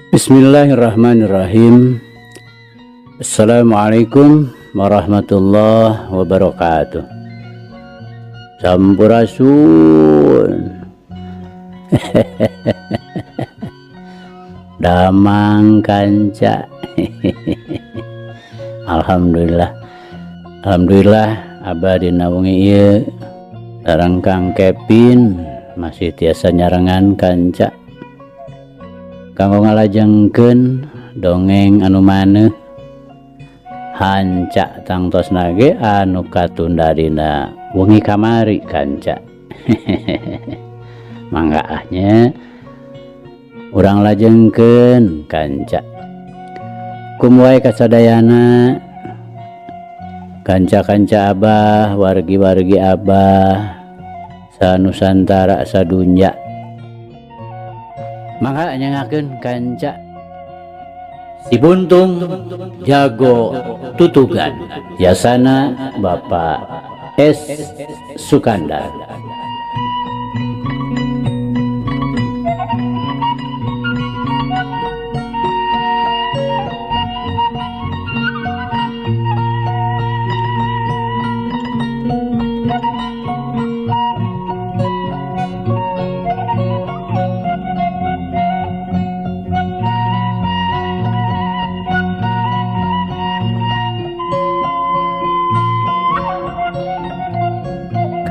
Bismillahirrahmanirrahim. Assalamualaikum warahmatullahi wabarakatuh. Sampurasun. Damang kanca. Alhamdulillah. Alhamdulillah abah dina wengi ieu sareng Kang Kevin masih tiasa nyarengan kanca kanggo ngalajengkeun dongeng anu maneh hanca tangtosna ge anu katunda dina wengi kamari kanca. Mangga ahnya urang lajengkeun kanca. Kumwae kasadayana kanca-kanca abah, wargi-wargi abah sanusantara sadunya. Mangga nyangakeun kanca si Buntung jago tutugan, biasana Bapak S. Sukandar.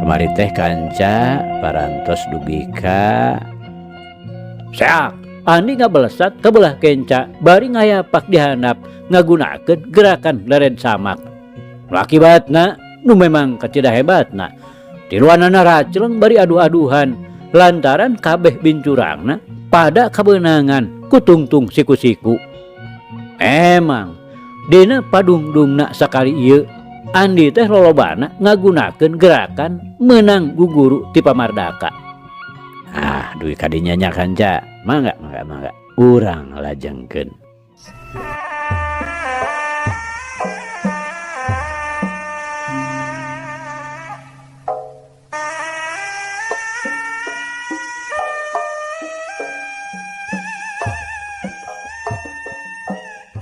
Mari teh kanca parantos dugika seak andi ngabelesat kebelah kenca bari ngayapak dihandap ngagunakeun gerakan leren samak akibatna nu memang kecidah hebatna tiluanana racleng bari adu-aduhan lantaran kabeh bincurangna pada kebenangan kutungtung siku-siku. Emang dina padungdungna sakali ieu andi teh lolobana ngagunakeun gerakan menang guguru ti pamardaka. Duy kadinya nya kanca, mangga urang lajengkeun.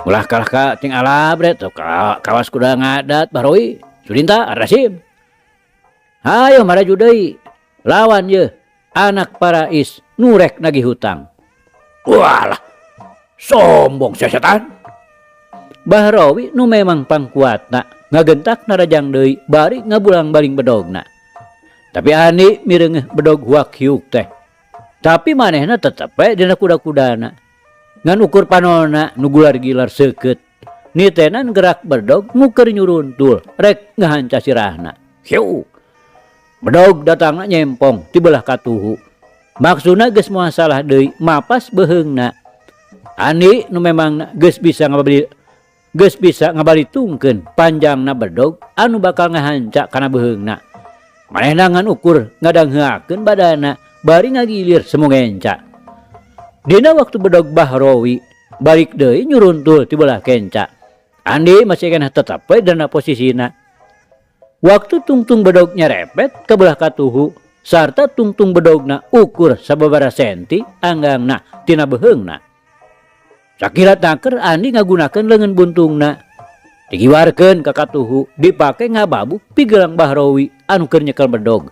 Ulah kalah ka ting alabret kawas kuda ngadat baroi Sudinta Ardasim. Hayo maraju deui lawan ye anak Parais nurek nagih hutang. Walah sombong sesetan. Bahrawi nu memang pangkuatna ngagentak narajang deui bari ngabulang baling bedogna. Tapi ani mireungeuh bedog huak hiuk teh. Tapi manehna tetep we dina kuda-kudana. Ngan ukur panona nu gular-gilar seukeut nitenan gerak bedog nguker nyuruntul rek ngahanca sirahna. Hiu bedog datangna nyempong ti belah katuhu maksudna geus moal salah deui mapas beheungna. Ani nu memang geus bisa ngabalitungkeun panjangna bedog anu bakal ngahanca kana beheungna. Manehna ngan ukur ngadangheuakeun badana bari ngagilir semongenca. Dina waktu bedog Bahrawi balik deui nyuruntul ti belah kenca. Andi masih keneh tetep we dina posisina. Waktu tungtung bedog nyerepet ke belah katuhu sarta tungtung bedogna ukur sababaraha senti anggangna tina beheungna. Sakira taker Andi ngagunakeun leungeun buntungna digiwarkeun ka katuhu dipake ngababu pigelang Bahrawi anu keur nyekel bedog.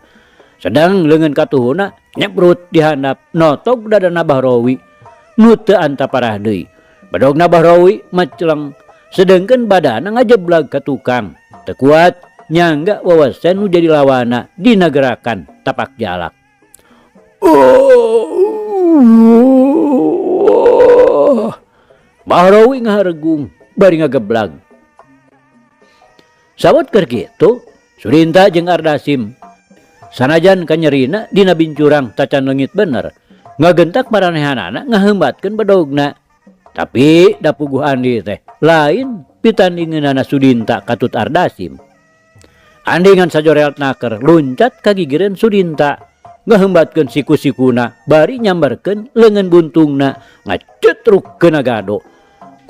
Sedang leungeun katuhuna nyebrut dihandap notog dadana Bahrawi nu teu antaparah deui. Bedogna Bahrawi macleng sedengkeun badana ngajeblag ka tukang. Teu kuat nyangga wawasan nu jadi lawana dina gerakan tapak jalak. Bahrawi ngaharegung bari ngageblag. Sawat keur kitu Sudinta jeung Ardasim sanajan kanyerina dina bincurang tacan leungit bener ngagentak maranehanana ngaheumbatkeun bedogna. Tapi da puguh Andi teh lain pitandingeunana Sudinta katut Ardasim. Andi ngan sajorel naker luncat ka gigireun Sudinta ngaheumbatkeun siku-sikuna bari nyambarkeun leungeun buntungna ngacetrukkeun agado.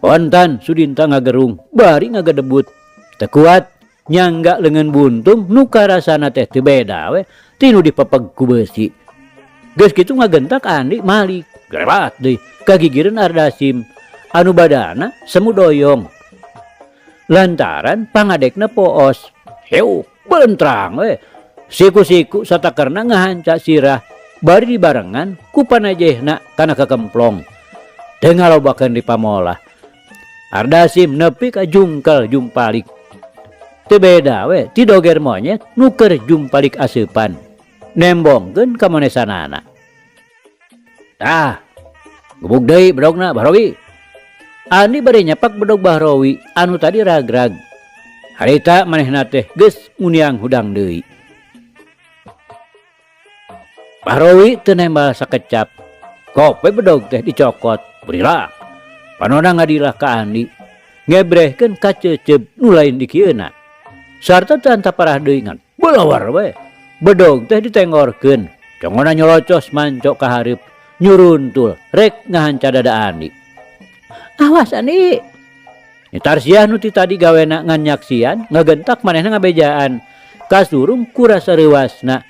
Kontan Sudinta ngagerung bari ngagadebut. Teu kuat nyangga leungeun buntung nu karasana teh teu beda we tinu dipepeg ku beusi. Geus kitu ngagentak Andi malik lewat deui kagigireun Ardasim anu badana semu doyong. Lantaran pangadekna poos. Heu, bentrang we. Siku-siku satakerna ngahanca sirah bari dibarengan ku panajehna kana kakemplong. Teu ngalobakeun di pamolah. Ardasim nepi ka jungkel jumpalik. Teu beda we ti doger monyet nu keur jumpalik aseupan. Nembongkeun ka monesanana. Tah, gubuk deui bedogna Bahrowi. Andi bari nyapak bedog Bahrowi anu tadi ragrag. Harita manehna teh geus muniang hudang deui. Bahrowi teu nembal sakecap. Kope bedog teh dicokot. Berilah. Panona ngadilah ka Andi. Ngebrehkeun ka ceuceub nu lain dikieuna. Sarta teu antaparah deui ngan belawar we. Bedog teh ditengorkeun. Congona nyolocos mancok ka hareup. Nyuruntul rek ngahanca dada Andi. Awas Andi. Tarsiah nu ti tadi gawena ngan nyaksian ngagentak manehna ngabejaan. Kasurung ku rasa reuasna.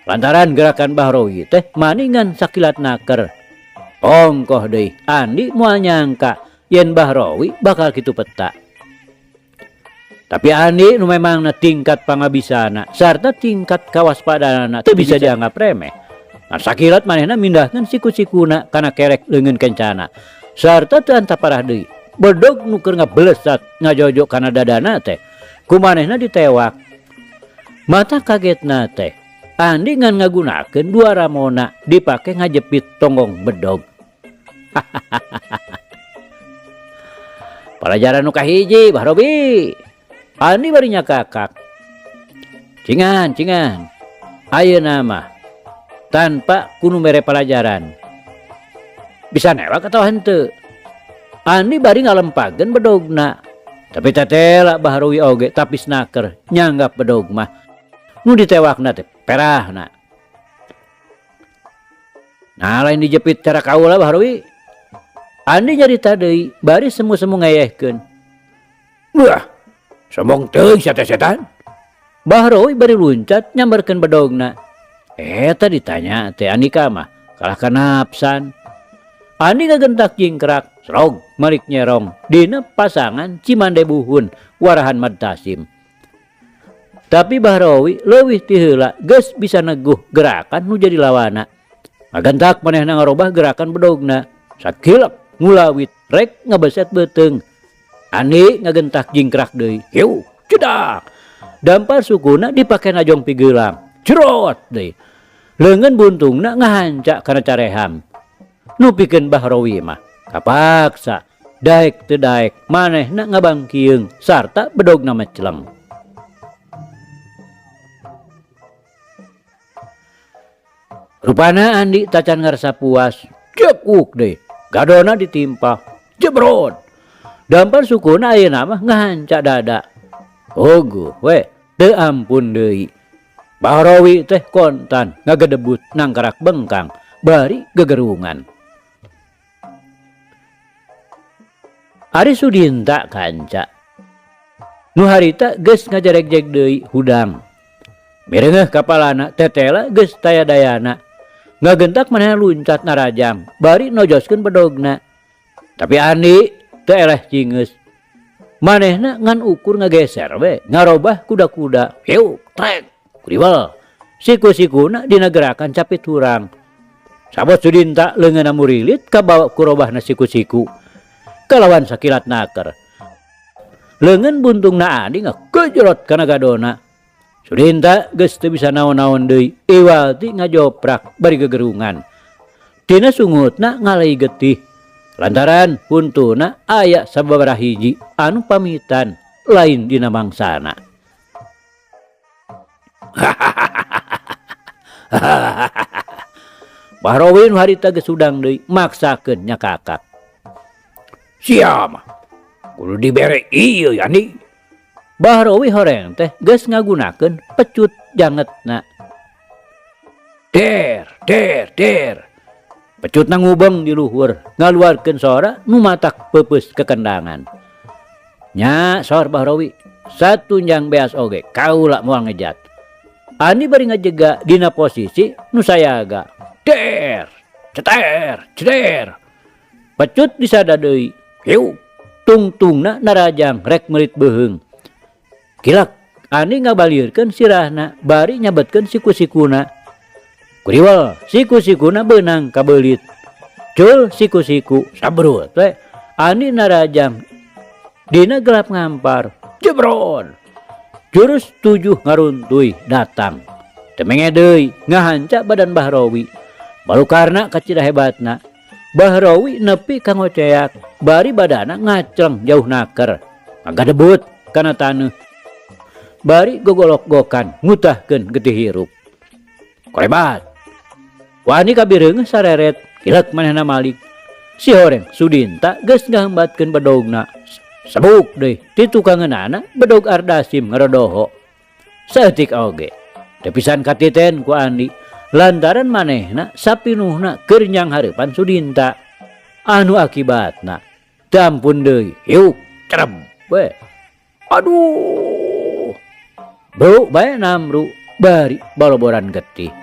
Lantaran gerakan Bahrowi teh maningan sakilat naker. Ongkoh deui Andi moal nyangka yen Bahrowi bakal kitu peta. Tapi Andi nu memangna tingkat pangabisana sarta tingkat kawaspadanana teu bisa dianggap remeh. Nah, sakilat manehna mindahkeun siku-sikuna kana kerek leungeun kencana. Sarta teu antaparah deui bedog nu keur ngablesat ngajojok kana dadana teh ku manehna ditewak. Mata kagetna teh Andi ngan ngagunakeun dua ramona dipake ngajepit tonggong bedog. Pelajaran nu kahiji Bahrowi. Andi bari nyakakak. Cingan. Ayeuna mah tanpa kudu mere pelajaran. Bisa newak atau henteu. Andi bari ngalempageun bedogna. Tapi tetela Bahrowi oge tapi snaker nyanggap bedog mah nu ditewakna teh perahna. Nah lain dijepit cara kaula Bahrowi. Andi nyarita deui bari semu-semu ngayehkeun. Wah, sombong teuing setan. Bahrowi bari luncat nyamberkeun bedogna. Eta ditanya teh Andika mah kalah kanapsan. Andi ngagentak jingkrak srog malik nyerong dina pasangan Cimande Buhun warahan Madtasim. Tapi Bahrowi leuwih ti heula geus bisa neguh gerakan nu jadi lawana. Ngagentak manehna ngarobah gerakan bedogna. Sakilap ngulawit rek ngabeset beuteung. Andi ngagentak jingkrak deui. Hiu, cedak. Dampar sukuna dipake najong pigeulang. Cerot deui. Leungeun buntungna ngahanca kana careham. Nu pikeun Bahrowi mah kapaksa daek teu daek manehna ngabangkieung sarta bedogna meceleng. Rupana Andi tacan ngarasa puas. Cekuk deh. Gadona ditimpa. Jebrot. Dampar sukuna ayeuna mah ngahanca dada. Oguh we teu ampun deui. Bahrowi teh kontan ngagedebut nangkarak bengkang bari gegerungan. Ari Sudinta kanca. Nu harita geus ngajareg-jeg deui hudang. Mireungeuh kapalana tetela geus taya dayana. Ngagentak manehna luncat narajam bari nojoskeun bedogna. Tapi Andi teu eleh cingeus. Manehna ngan ukur ngageser we ngarobah kuda-kuda. Heu, trek, kuriwel. Siku-sikuna dina gerakan capit hurang. Sabot Sudinta leungeunna murilit kabawa ku robahna siku-siku. Kalawan sakilat naker. Leungeun buntungna Andi ngakejrot kana gadona. Sudinta geus teu bisa naon-naon deui. Iwalti ngajoprak bari gegerungan. Tina sungutna ngalai getih. Lantaran puntuna aya sababaraha hiji anu pamitan lain dina mangsana. Bahrowi nu harita geus udang deui maksakeun nyakakak. Sia mah kudu dibere ieu Yani. Bahrowi horeng teh geus ngagunakeun pecut jangetna. Der. Pecutna ngubeng di luhur ngaluarkeun sora nu matak peupeus kekendangan. Nya sor Bahrowi, satunjang beas oge kaula moal ngejat. Andi bari ngajega dina posisi nu sayaga. Der. ceter, ceder. Pecut disada deui. Hiu, tungtungna narajang rek merit beheung. Kilak, ani ngabalirkeun sirahna, bari nyabetkeun siku-sikuna. Kuriwel, siku-sikuna beunang kabelit. Cul siku-siku sabrut we. Ani narajang dina gelap ngampar. Jebron. Jurus 7 ngaruntuy datang. Temenge deui ngahanca badan Bahrawi. Baru karena kacida hebatna. Bahrawi nepi ka ngoceak, bari badana ngacreng jauh naker. Ngagadebut kana taneuh. Bari gogolok-gokan ngutahkeun getih hirup. Korebat. Wani kabireung sareret, kilek manehna Malik. Si horeng Sudinta geus ngahambatkeun bedogna. Sabuk deui ti tukangeunana bedog Ardasim ngarodoho. Saeutik oge. Tepisan katiten ku Andi. Lantaran manehna sapinuhna keur nyang hareupan Sudinta. Anu akibatna teu ampun deui. Hiuk cereb we. Aduh. Bro bae Namru bari baloboran getih.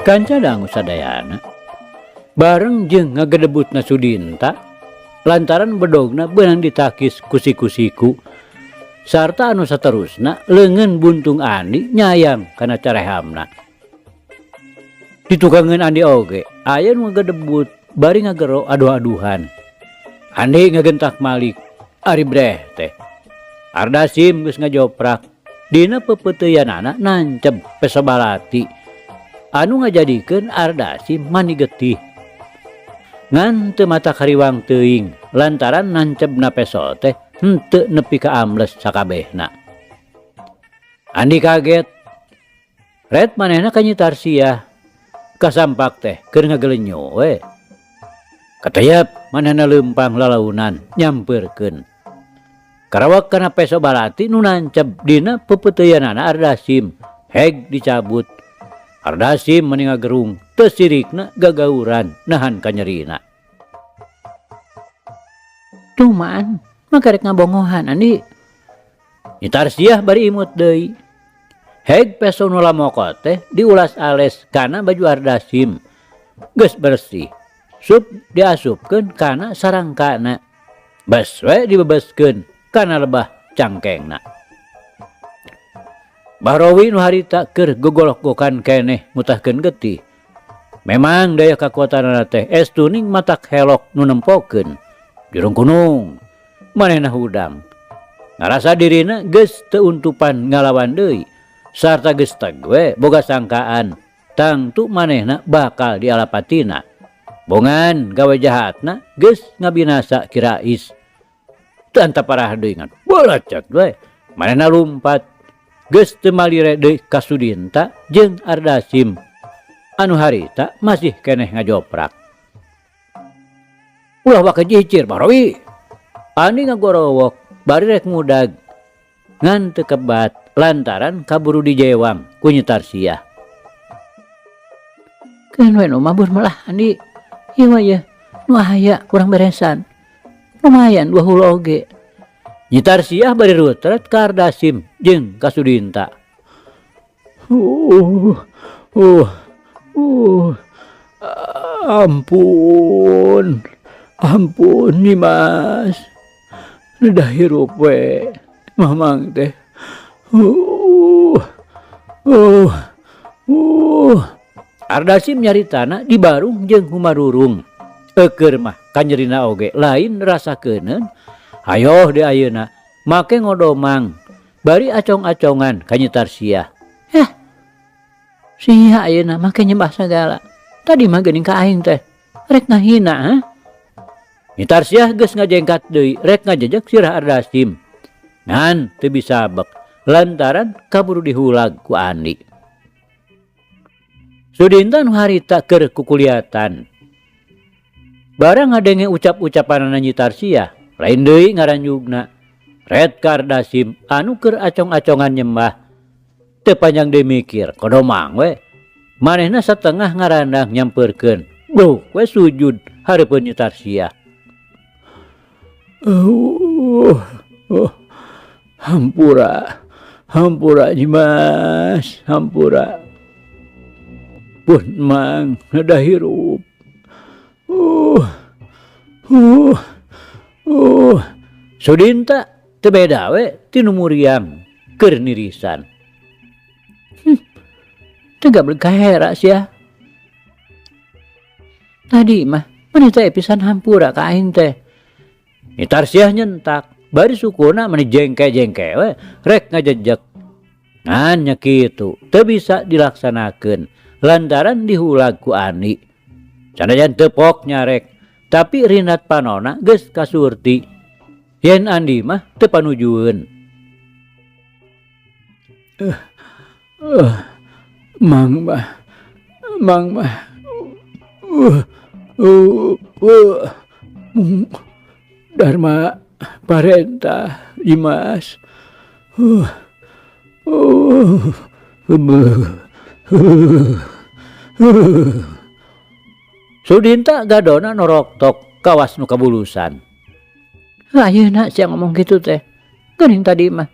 Kanca dangu sadayana bareng jeung ngagedebutna Sudinta lantaran bedogna beunang ditakis ku siku-siku sarta anu saterusna leungeun buntung Andi nyayang kana carehamna. Ditukangeun Andi oge aya nu ngagedebut bari ngagero aduh-aduhan. Andi ngagentak Malik, "Ari breh teh." Ardasim geus ngajoprak dina pepeuteuyanana nanceb pesabalati anu ngajadikeun Ardasim mani getih. Ngan teu mata kariwang teuing lantaran nancebna peso teh henteu nepi ka ambles sakabehna. Andi kaget. Ret manehna ka Nyi Tarsiah. Kasampak teh keur ngagelenyo we. Katayap manehna leumpang lalaunan nyampeurkeun. Karawak kana peso balati nu nanceb dina pepeuteuyanana Ardasim heg dicabut. Ardasim meni ngagerung teu sirikna gagauran nahan kanyerina. Cuman makarek ngabongohan Andi. Nyi Tarsiah bari imut deui. Heg peso nu lamokot teh diulas ales kana baju Ardasim. Geus bersih. Sup diasupkeun kana sarangkana. Bes we dibebeskeun kana lebah cangkengna. Bahrawi nu harita keur gogolok-gokan keneh mutahkeun getih. Memang daya kakuatanana teh estuning matak helok nu nempokeun. Jurung kunung manehna hudang. Ngarasa dirina geus teu untupan ngalawan deui sarta geus teg we boga sangkaan tangtu manehna bakal dialapatina. Bongan gawe jahatna geus ngabinasa Kirais. Teu anta parah deui ngan bolacak we manehna lumpat. Geus teu malire deui ka Sudinta jeung Ardasim anu harita masih keneh ngajoprak. Ulah wae jicir Bahrawi. Andi ngagorowok bari rek ngudag ngan teu kebat lantaran kaburu dijewang ku Nyi Tarsiah. Keun we nu mabur melah Andi. Ieu mah ye nu aya urang beresan. Lumayan 20 oge. Nyi Tarsiah bari rutret ka Ardasim jeung ka Sudinta. Ampun Nimas. Dah hirup we. Mamang teh. Ardasim nyaritana di Barung jeung Humarurung. Eukeur mah kanyerina oge lain rasakeuneun. Hayo di ayeuna make ngodomang bari acong-acongan ka Nyi Tarsiah. Sia ayeuna make nyembah sagala. Tadi mah geuning ka aing teh rek ngahina ha. Nyi Tarsiah geus ngajengkat deui rek ngajejek sirah Ardasim. Ngan teu bisa bek lantaran kaburu dihulag ku Andi. Sudinta nu harita keur kukuliatan. Barang ngadenge ucap-ucapanana Nyi Tarsiah, lain deui ngaranjugna. Red Kardasim anu keur acong-acongan nyembah. Teu panjang deui mikir, kodomang we. Manehna satengah ngarandang nyampeurkeun. Bruk we sujud hareupeun Nyi Tarsiah. Hampura, hampura Nyimas, hampura. Pun mang nada hirup. Sudinta teu beda we ti nu muriang keur nirisan. Teu gablek kahera sia. Tadi mah maneh teh pisan hampura ka aing teh. Nyi Tarsiah nyentak, bari sukuna maneh jengke-jengke we rek ngajejeg. Ngan nya kitu teu bisa dilaksanakeun lantaran dihulag ku Andi. Sanajan teu pok nyarek, tapi rinat panona geus kasurti. Yen Andi mah teu panujueun. Mang mah Dharma parentah Dimas. Sudinta gadona noroktok kawas nu kabulusan. Ayeuna sia ngomong gitu teh. Geuning tadi mah.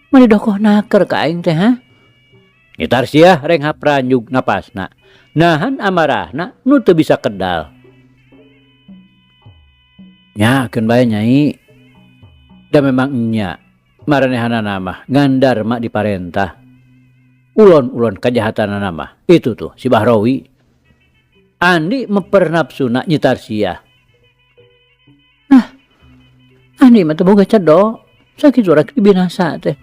Mani dokoh naker ka aing teh ha. Nyi Tarsiah reng hapranjug napasna. Nahan amarahna nu teu bisa kedal. Nyakeun bae Nyai. Da memang nya maranehanana mah ngandar mak diparentah. Ulon-ulon kajahatanana mah itu tuh si Bahrowi. Andi meper nafsuna Nyi Tarsiah. Andi mah teu boga cedok. Sakitu rek dibinasa teh.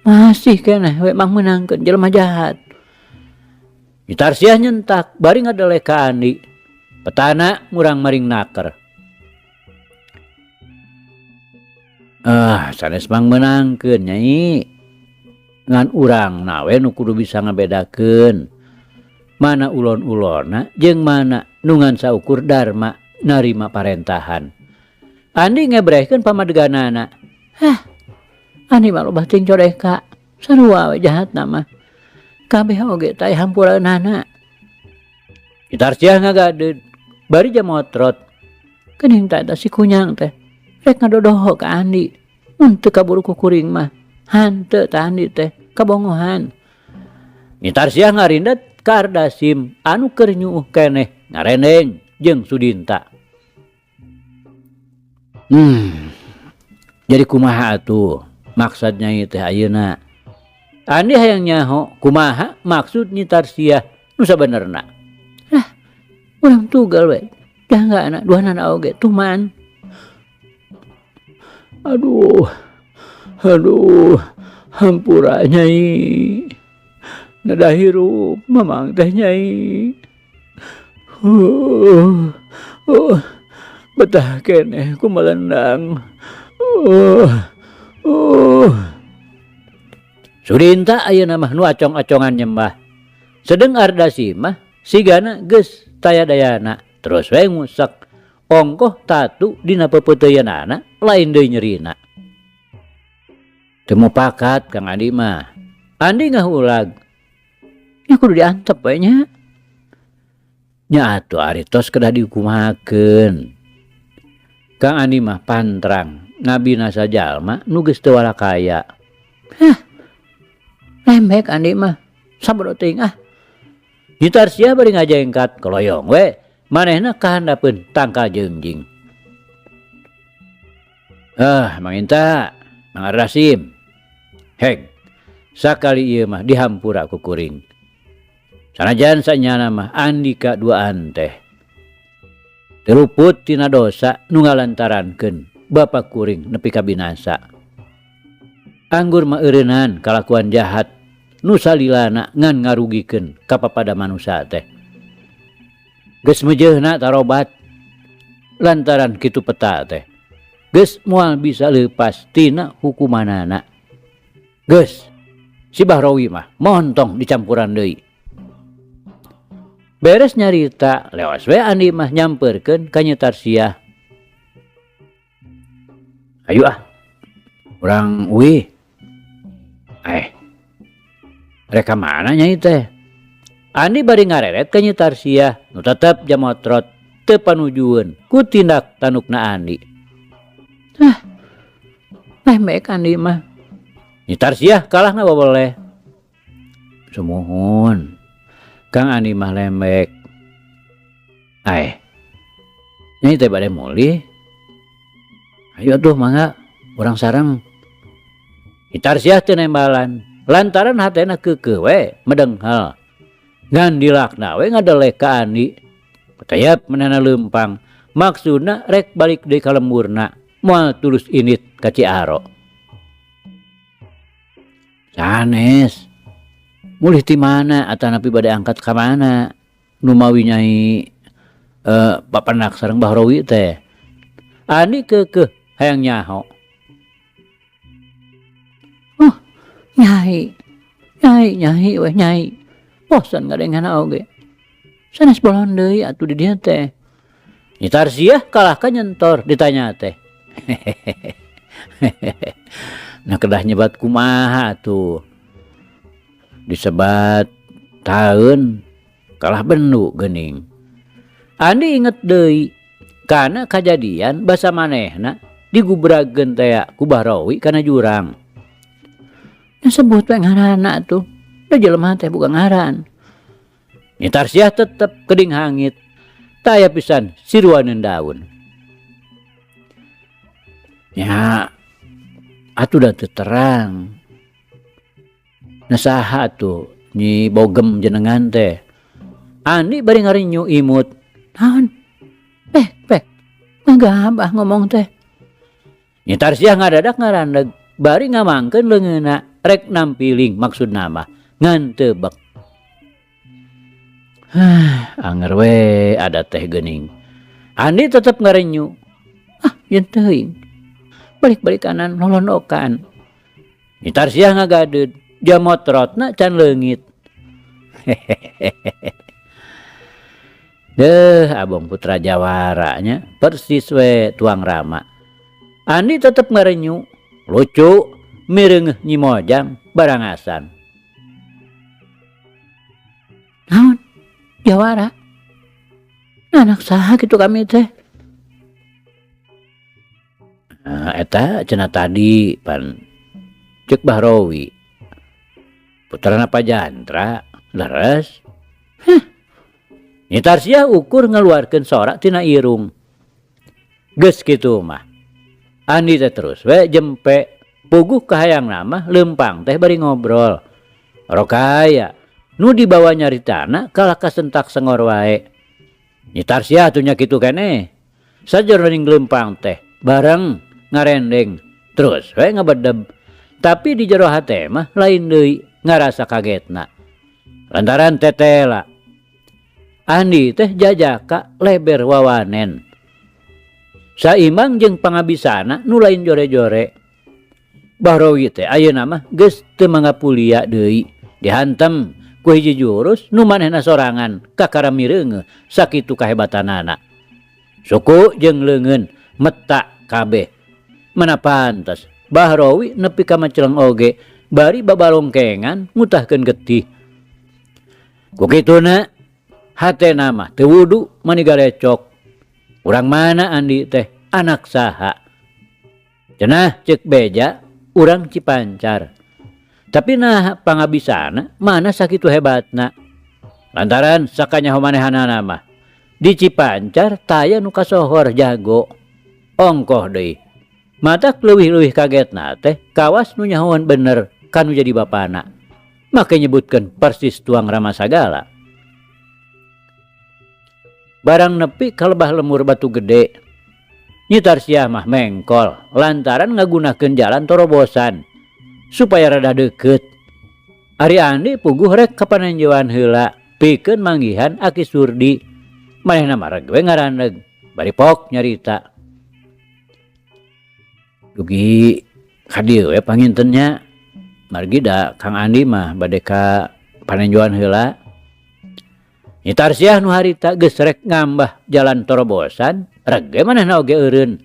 Masih keneh we mang meunangkeun jelema jahat. Nyi Tarsiah nyentak bari ngadeleh ka Andi. Petana murang maring naker. Sanes mang meunangkeun Nyai. Ngan urang na we nu kudu bisa ngabedakeun. Mana ulon-ulonna jeung mana nu ngan saukur Dharma narima parentahan. Andi ngebrehkeun pamadeganana. Andi mah loba teuing codeka. Sarua we jahatna mah. Kabeh oge teh hampuraeunana. Nyi Tarsiah ngagadeud bari jamotrot. Geuning teh si kunyang teh rek ngadodoho ka Andi. Mun teu kaburu ku kuring mah hanteu tah Andi teh kabongohan. Nyi Tarsiah ngarindet Kardasim anu keur nyuuh keneh ngarendeng jeung Sudinta. Jadi kumaha atuh maksud Nyai teh ayeuna? Andi hayang nyaho kumaha maksud Nyi Tarsiah nu sabenerna. Urang tugal we. Janggana duanana oge tuman. Aduh, hampura Nyai. Nada hirup mamang teh Nyai. Betah keneh ku melendang. Sudinta ayeuna mah nu acong-acongan nyembah. Sedeng Ardasim mah sigana geus taya dayana terus we ngusak. Ongkoh tatu dina pepeuteuyeunana lain deui nyerina. Teu mupakat Kang Andi mah. Andi ngahulag. Ya kudu diantep we nya. Nya atuh ari tos kedah dikumahakeun. Kang Andi mah pantrang ngabina sajalma nu geus teu walakaya. Lembek Andi mah. Sabdo teuing Nyi Tarsiah bari ngajengkat koloyong we. Manehna kahandapeun tangkal jeungjing. Manginta, Mang Ardasim. Heg, sakali ieu mah dihampura ku kuring. Sanajan sanyana mah Andika duaan teh. Teruput tina dosa nu ngalantarankeun bapa kuring nepi ka binasa. Anggur mah eureunnan kalakuan jahat nu salilana ngan ngarugikeun ka papada manusia teh. Geus mejeuna tarobat lantaran kitu peta teh. Geus moal bisa leupas tina hukumanana. Geus si Bahrowi mah mohon tong dicampuran deui. Beres nyarita, lewas we Andi mah nyamperkeun ka Nyi Tarsiah. Ayo urang uwi. Reka mana nyai teh? Andi bari ngareret ka Nyi Tarsiah, nu tetep jamotrot teu panujueun ku tindak tanukna Andi. Lembek Andi mah. Nyi Tarsiah kalah na boleh. Sumuhun. Kang Andi mah lembek. Nyai teh bade mulih. Ayo tuh mangga urang sareng. Nyi Tarsiah teu nembalan. Lantaran hatena keukeuh we medenghel. Ngan dilakna we ngadelek ka Andi. Katayap manehna leumpang. Maksudna rek balik deui ka lemburna. Moal tulus init ka Ciaro. Sanes. Mulih ti mana atanapi bade angkat ka mana? Nu mawi Nyai papanak sareng Bahrowi teh. Andi keukeuh hayang nyaho. Nyai weh Nyai. Bosan ngadenganna oge. Sanes bolon deui atuh di dieu teh. Nyi Tarsiah kalah ka nyentor ditanya teh. Nah kedah nyebat kumaha tuh. Disebat taeun kalah bendu geuning. Andi inget deui kana kajadian basa manehna digubrageun teh ku Bahrowi kana jurang. Disebut we ngaranna tuh. Da jelema teh buka ngaran. Nyi Tarsiah tetep keding hangit. Taya pisan siruaneun daun. Ya atuh da teu terang. Nasaha tuh Nyi bogem jenengan teh. Andi bari ngarinyu imut. Naon? Pek. Ngagabah ngomong teh. Nyi Tarsiah ngadadak ngarandeg. Bari ngamangkeun leungeunna rek nampiling maksud nama ngan teu bek. Anger we ada teh geuning. Andi tetep ngarenyu. Yen teuing. Balik-balikanan nolonokan. Nyi Tarsiah ngagadeud, jamotrotna can leungit. Abong putra Jawaranya persis we tuang Rama. Andi tetep ngarenyu. Lucu, mireungeuh Nyi Mojang barangasan. Naon? Jawara? Anak saha kitu kami teh? Eta cenah tadi pan ceuk Bahrowi. Putrana Pajantra, leres. Nyi Tarsiah ukur ngaluarkeun sorak tina irung. Geus kitu mah. Andi teh terus we jempe puguh ka hayang nama leumpang teh bari ngobrol. Rokaya nu dibawa nyaritana kalah kasentak sengor wae. Nyi Tarsiah atuh nya kitu keneh. Sajroning leumpang teh bareng ngarendeng terus we ngabedeb. Tapi di jero hate mah lain deui ngarasa kagetna. Lantaran tetela. Andi teh jajaka leber wawanen. Saimang jeung pangabisana nu lain jore-jore. Bahrowi teh ayeuna mah geus teu mangapulia deui, dihantem ku hiji jurus nu manehna sorangan kakara mireungeuh sakitu kahebatanana. Suku jeung leungeun meta kabeh. Mana pantes Bahrowi nepi ka Maceleng oge bari babalongkengan ngutahkeun getih. Ku kituna hatena mah teu wudu mani garecok. Urang mana Andi teh anak saha? Cenah ceuk beja urang Cipancar. Tapi nah pangabisana mana sakitu hebatna. Lantaran sakanyaho manehanana mah di Cipancar taya nu kasohor jago. Ongkoh deui. Matak leuwih-leuwih kagetna teh kawas nu nyahoan bener kanu jadi bapana. Make nyebutkeun persis tuang Rama sagala. Barang nepi ka lebah lemur Batu Gede. Nyi Tarsiah mah mengkol lantaran ngagunakeun jalan torobosan supaya rada deukeut. Ari Andi puguh rek ka panenjeuan heula pikeun manggihan Aki Surdi. Manehna mareg we ngarandeg bari pok nyarita. Dugi ka dieu we pangintennya. Margi da Kang Andi mah bade ka panenjeuan heula. Nyi Tarsiah nu harita geus rek ngambah jalan torobosan, rege manehna oge eureun.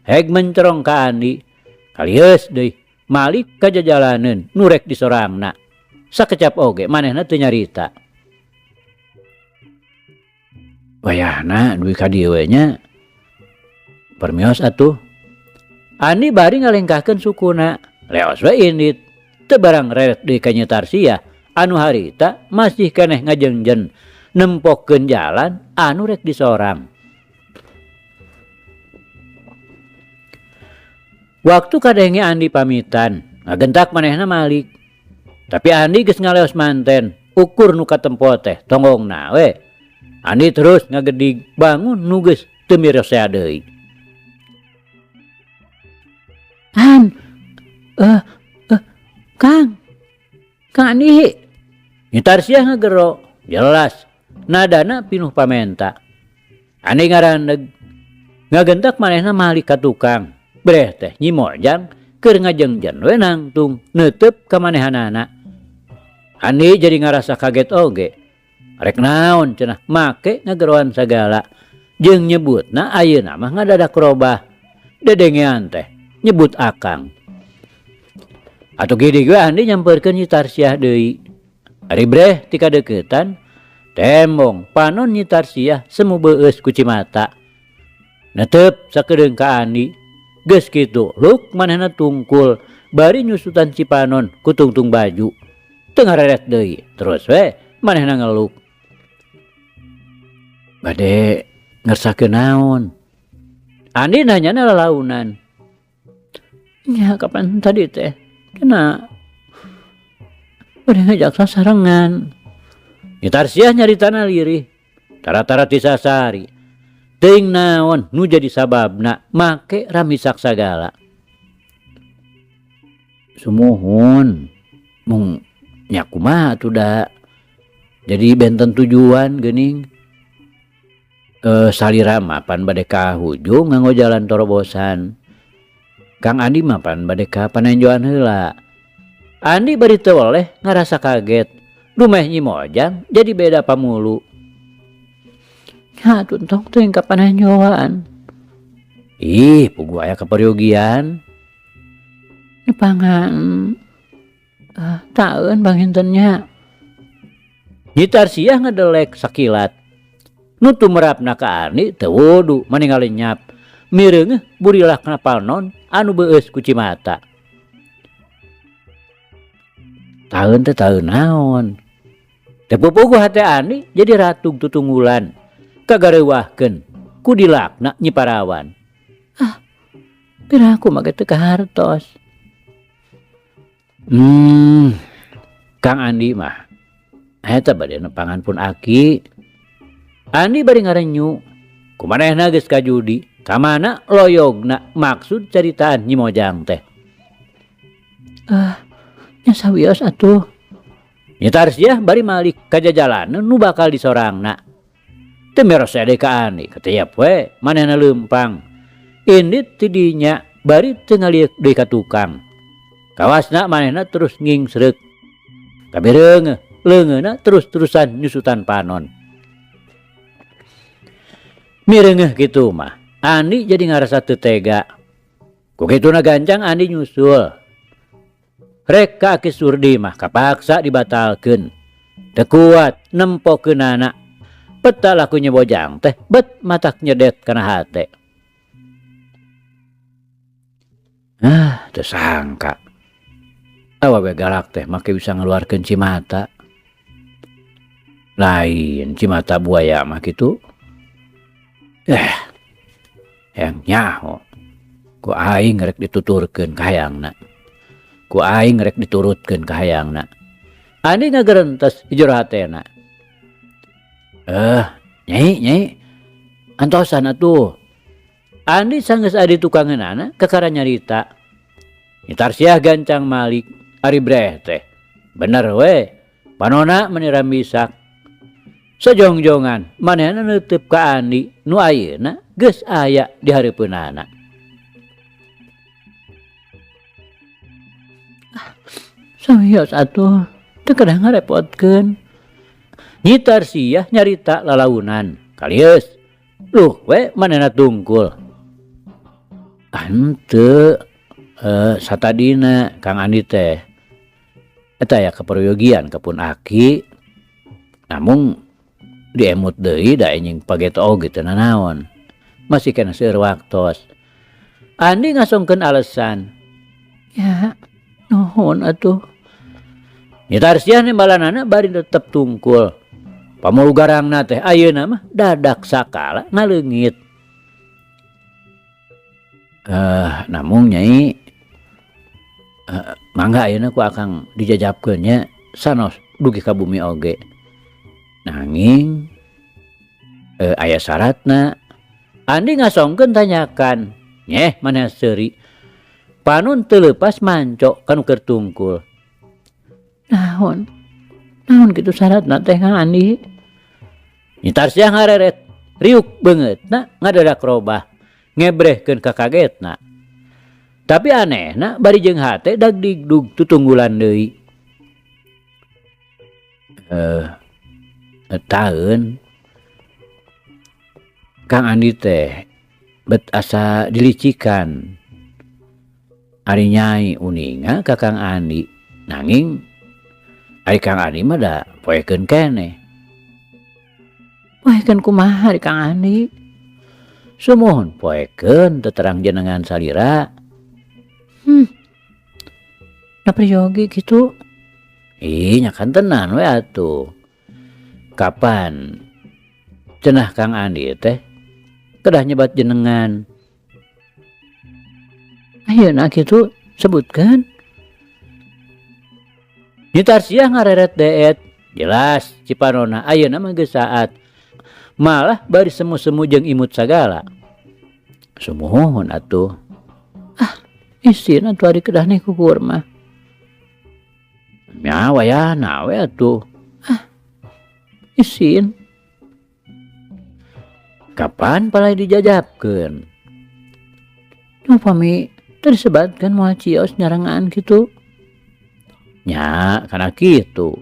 Heg mencerong ka Andi, kalieus deui malik ka jajalaneun nu rek disorangna. Sakecap oge manehna teu nyarita. Wayahna duwi ka dieu we nya. Permios atuh. Andi bari ngalengkahkeun sukuna, leos we indit. Teu barang reret deui ka Nyi Tarsiah anu harita masih keneh ngajengjen nempokkeun jalan anu rek disorang. Waktu kadenge Andi pamitan, ngagentak manehna malik. Tapi Andi geus ngaleos manten, ukur nu katempo teh tonggongna we. Andi terus ngagedig bangun nu geus teu mirosea deui. Kang Andi. Nyi Tarsiah ngagero, jelas nadana pinuh pamenta. Andi ngarandeg, ngagentak manehna malik ka tukang. Breh teh Nyi Mojang keur ngajengjen we nangtung neuteup ka manehanana. Andi jadi ngarasa kaget oge. Rek naon cenah make ngageroan sagala. Jeung nyebutna ayeuna mah ngadadak robah. Dedengean teh nyebut akang. Atuh gede gue Andi nyamperkeun Nyi Tarsiah deui. Ari breh ti kadeuketan tembong panon Nyi Tarsiah semu beueus ku Cimata. Netep sakedeung ka Andi. Geus kitu luk manehna tungkul bari nyusutan si panon ku tungtung baju. Teu ngareret deui, terus we manehna ngeluk. Bade ngersakeun naon? Andi nanyana lalaunan. Nya kapan tadi teh? Kena bade ngajak sasarengan. Nyi Tarsiah nyaritana lirih. Tara-tara disasari. Teuing naon nu jadi sababna make ramisak sagala. Sumuhun mung nya kumaha atuh da. Jadi benten tujuan geuning. Salira mapan bade ka hujung nganggo jalan torobosan. Kang Andi mapan bade ka panenjoan heula. Andi bari teu oleh ngarasa kaget. Dumeh Nyi Mojang jadi beda pamulu. Atuh entong teuing ka panenjoan. Ih, pugu aya kaperyogian. Nepangan. Taeun Bang Hintennya. Nyi Tarsiah ngadelek sakilat. Nu tumrapna ka Andi teu wudu maninggal lenyap. Mireungeuh burilah kana panon anu beueus ku Cimata. Taeun teh taeun naon? Teu pupuguh hate Andi jadi ratug tutunggulan. Kagareuwahkeun ku dilakna Nyi Parawan. Piraku make teu kahartos. Kang Andi mah eta bade nepangan pun aki. Andi bari ngarenyu. Kumanehna geus kajudi. Kamana loyogna maksud caritaan Nyi Mojang teh. Nya sawios atuh. Nyi Tarsiah bari malik ka jajalaneun nu bakal disorangna. Teu merosea deui ka Andi, kateup we manehna leumpang. Indit ti dinya bari teu ngaliuk deui ka tukang. Kawasna manehna terus ngingsreuk. Kabereungeuh leungeunna terus-terusan nyusutan panon. Mireungeuh kitu mah Andi jadi ngarasa teu tega. Ku kituna gancang Andi nyusul. Rek ka Aki Surdi mah kapaksa dibatalkeun. Teu kuat nempokeunana. Peta laku Nyi Mojang teh bet matak nyedet kana hate. Teu sangka. Awewe galak teh make bisa ngeluarkeun Cimata. Lain Cimata buaya mah kitu. Yang nyaho. Ku aing rek dituturkeun ka hayangna. Ku aing rek diturutkeun ka hayangna. Andi ngagerentes hijau hatena. Nyai, antosan atuh. Andi sanggeus adi tukangeunana kakara nyarita. Nyi Tarsiah gancang malik ari breh teh. Bener we, panona meni rambisak. Sejongjongan manehna neuteup ka Andi nu ayeuna geus aya di hareupeunana. Sawios atuh, teu kedah ngarepotkeun. Nyi Tarsiah nyarita lalaunan kalius, "Luh we manehna tungkul?" "Henteu, satadina Kang Andi teh eta aya kaperyogian kapun aki, namung diemut deui da enjing pageto oge teu nanaon. Masih kena seueur waktos." Andi ngasongkeun alesan, "Ya, nuhun atuh." Nyi Tarsiah nimbalanana bari tetep tungkul. Pamulugarangna teh ayeuna mah dadak sakala ngaleungit. Namung Nyai, mangga ayeuna ku akang dijajabkeun nya sanos dugi ka bumi oge. Nanging aya syaratna. Andi ngasongkeun tanyakan, "Nyeh maneh seuri, panun teu leupas manco kanu keur tungkul?" "Naon kitu syaratna teh Kang Andi?" Nyi Tarsiah ngareret, riuk beungeutna ngadadak robah, ngebrehkeun ka kagetna. Tapi anehna bari jeung hate dagdigdug tutunggulan deui. Taeun Kang Andi teh bet asa dilicikan. Ari Nyai uninga ka Kang Andi, nanging ari Kang Andi mah da poekeun keneh. "Poekeun kumaha ari Kang Andi?" "Sumuhun poekeun teterang jenengan salira." "Na priyogi kitu?" "Ih nya kan tenan we atuh. Kapan cenah Kang Andi teh kedah nyebat jenengan?" "Ayeuna kitu sebutkeun." Nyi Tarsiah ngareret deet, jelas cipanona ayeuna mah geus saat. Malah bari semu-semu jeung imut sagala. "Sumuhun atuh." "Isin atuh ari kedah nih kukur mah." "Nya wayahna we atuh." "Isin." "Kapan palai dijajabkeun?" "Upami teu disebatkeun moal cios nyarengaan kitu." "Nya kana kitu."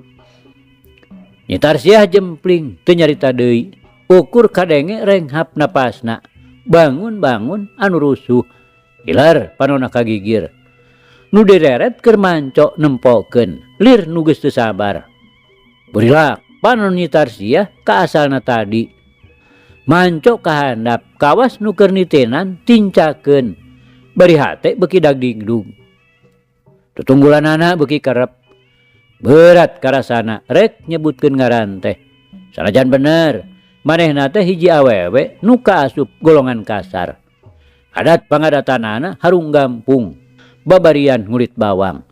Nyi Tarsiah jempling teu nyarita deui. Ukur kadenge renghap napasna. Bangun-bangun anu rusuh. Hilar panonna kagigir. Nu direret keur manco nempokeun. Lir nu geus teu sabar. Burilak panon Nyi Tarsiah ka asalna tadi. Manco kahandap kawas nu keur nitenan tincakeun. Bari hate beuki dagdigdug. Tutunggulanana beuki kerep. Berat karasana rek nyebutkeun ngaran teh. Sanajan bener manehna teh hiji awewe nu kaasup golongan kasar. Adat pangadatanana harung gampung, babarian ngulit bawang.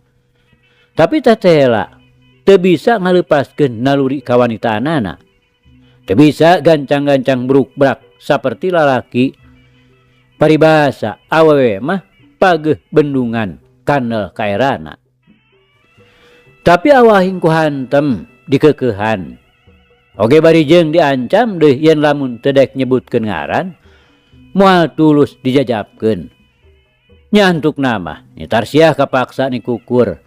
Tapi tetela teu bisa ngaleupaskeun naluri kawanitaanana. Teu bisa gancang-gancang brukbrak saperti lalaki. Paribasa awewe mah pageuh bendungan kanel kaerana. Tapi awahing ku hantem dikeukehan. Oge bari jeung diancam deui yen lamun teu dek nyebutkeun ngaran, moal tulus dijajabkeun. Nya antukna mah Nyi Tarsiah kapaksa nikukur.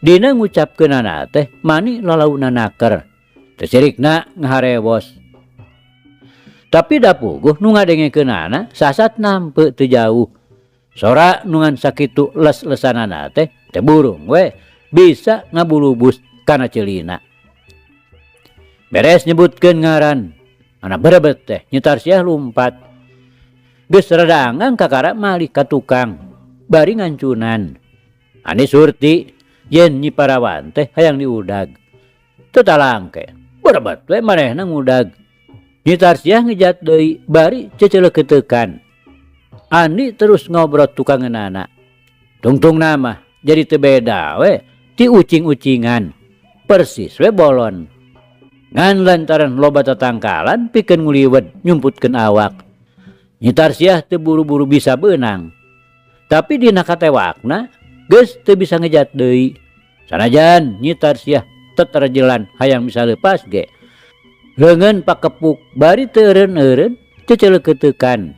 Dina ngucapkeunana teh mani lalauna naker. Teu sirikna ngaharewos. Tapi da puguh nu ngadengekeunana sasat nampeu teu jauh. Sora nu ngan sakitu les-lesanana teh teu burung we bisa ngabulubus kana ceulina. Beres nyebutkeun ngaran, ana berebet teh Nyi Tarsiah lumpat. Geus rada anggang kakara malih ka tukang, bari ngancunan. Andi surti yen Nyi Parawan teh hayang diudag. Teu talangke, berebet we manehna ngudag. Nyi Tarsiah ngejat deui bari ceceuleukeuteukan. Andi terus ngobrot tukangeunana. Tungtungna mah jadi teu beda we ti ucing-ucingan. Persis we bolon. Ngan lantaran loba tatangkalan pikeun nguliwed nyumputkeun awak. Nyi Tarsiah teu buru-buru bisa beunang. Tapi dina katewakna geus teu bisa ngejat deui. Sanajan Nyi Tarsiah teterjelan hayang bisa leupas ge. Leungeun pakepuk bari teu eureun-eureun ceceuleukeuteukan.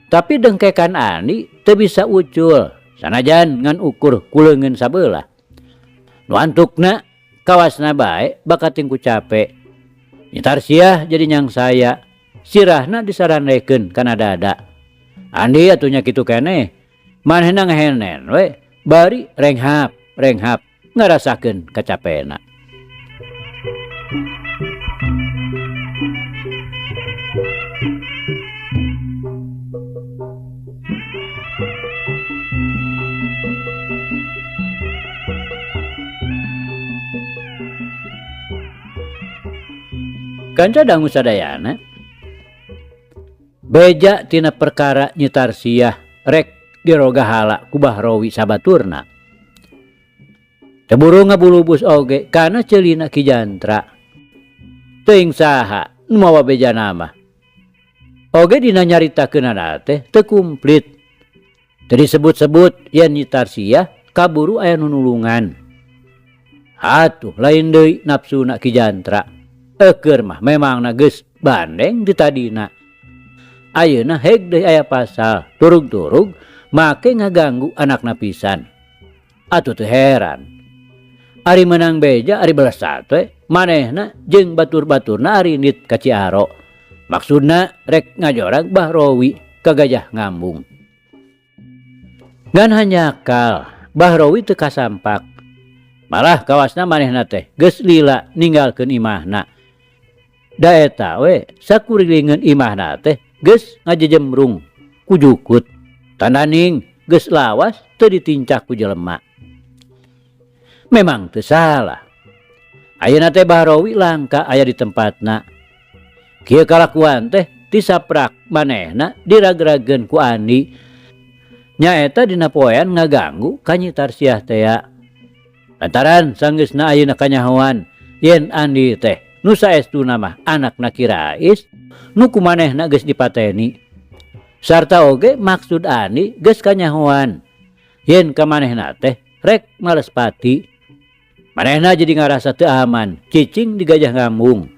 Tapi dengkekan Andi teu bisa ucul. Sanajan ngan ukur ku leungeun sabeula. Nu antukna kawasna bae bakating ku capek. Tarsiah jadi nyang saya sirahna disarandaikeun kana dada. Andi atunya kitu keneh manehna ngahenen we bari renghap ngarasakeun kacapena. Kanca dangu sadayana beja tina perkara Nyi Tarsiah rek diroga hala ku Bahrowi sabaturna. Teburu ngabulubus oge kana ceulina Ki Jantra. Teuing saha nu mawa beja nama. Oge dina nyaritakeunana teh teu kumplit. Teu disebut-sebut yen Nyi Tarsiah kaburu aya nu nulungan. Atuh lain deui nafsuna Ki Jantra. Keur mah memangna geus bandeng di tadina. Ayeuna heg deui aya pasal turug-turug make ngaganggu anakna pisan. Atuh teu heran. Ari menang beja ari belesat we manehna jeung batur-baturna ari nit ka Ciaro. Maksudna rek ngajorag Bahrowi ka Gajah Ngambung. Ngan hanyakal Bahrowi teu kasampak. Malah kawasna manehna teh geus lila ninggalkeun imahna. Da eta we sakurilingeun imahna teh geus ngajejemrung ku jukut. Tandaning geus lawas teu ditincak ku jelema. Memang teu salah. Ayeuna teh Bahrowi langka aya di tempatna. Kieu kalakuan teh tisaprak manehna diragrageun ku Andi. Nyaeta dina poean ngaganggu ka Nyi Tarsiah teh. Lantaran sanggeusna ayeuna kanyahoan yen Andi teh nu saestuna mah anakna Ki Rais nu kumanehna geus dipateni. Sarta oge maksud Andi geus kanyahoan yen ka manehna teh rek males pati. Manehna jadi ngarasa teu aman cicing di Gajah Ngambung.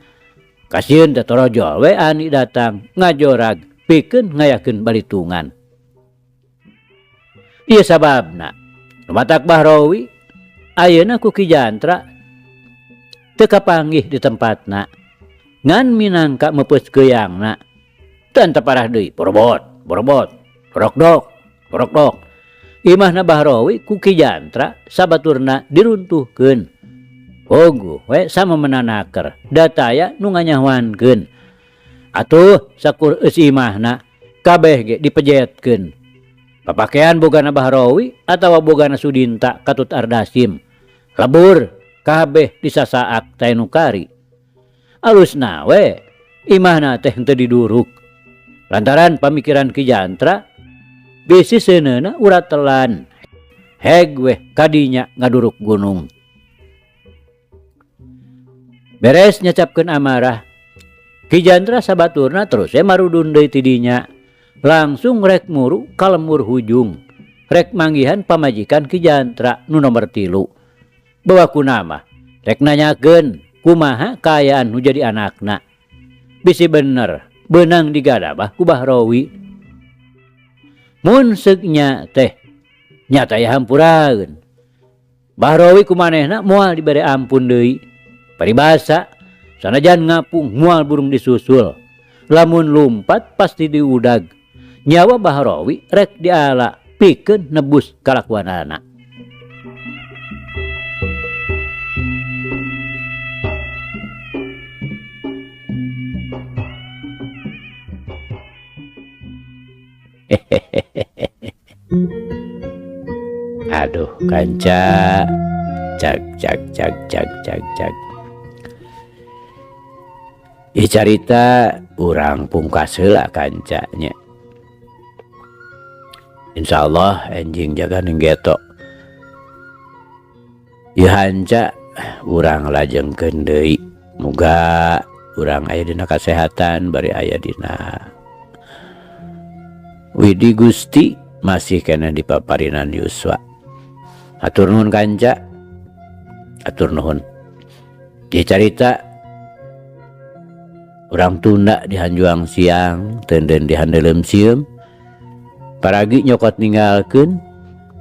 Kasieun teh torojol we Andi datang ngajorag pikeun ngayakeun balitungan. Ieu sababna nu matak Bahrowi ayeuna ku Ki Jantra teu kapanggih di tempatna. Ngan minangka meupeus geuyangnna. Teu anta parah deui borobot, borokdok. Imahna Bahrowi ku Ki Jantra sabaturna diruntuhkeun. Oguh we samemenanaker dataya nu nganyahoankeun. Atuh sakur eus imahna kabeh ge dipejetkeun. Papakean bogana Bahrowi atawa bogana Sudinta Katut Ardasim. Lebur kabeh disasaak taenu kari. Alusna we imahna teh henteu diduruk. Lantaran pamikiran Ki Jantra bisi seuneuna urat telan. Heg weh kadinya ngaduruk gunung. Beres nyacapkeun amarah, Ki Jantra sabaturna terus marudun deui ti dinya. Langsung rek muru ka lembur hujung. Rek manggihan pamajikan Ki Jantra nu nomer 3. Bawa kunama rek nanyakeun kumaha kaayaan nu jadi anakna. Bisi bener beunang digadabah ku Bahrowi. Mun seugnya teh nyata ya hampuraeun. Bahrowi kumanehna moal dibere ampun deui. Paribasa sanajan ngapung moal burung disusul. Lamun lumpat pasti diudag. Nyawa Bahrowi rek diala pikeun nebus kalakuanana. Aduh kanca cak. Ieu carita urang pungkas heula kancanya. Insyaallah enjing jaga nenggeto. Ieu hanca urang lajengkeun deui. Muga urang aya dina kasehatan bari aya dina widi Gusti masih kena dipaparinan yuswa. Atur nuhun kanca. Atur nuhun. Ieu carita urang tunda di Hanjuang siang, tenden di Handeuleum sieum. Paragi nyokot ninggalkeun,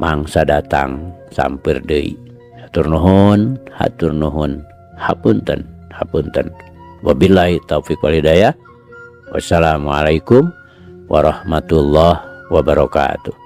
mangsa datang samper deui. Hatur nuhun, hapunten. Wabillahi taufiq wal hidayah. Wassalamualaikum warahmatullahi wabarakatuh.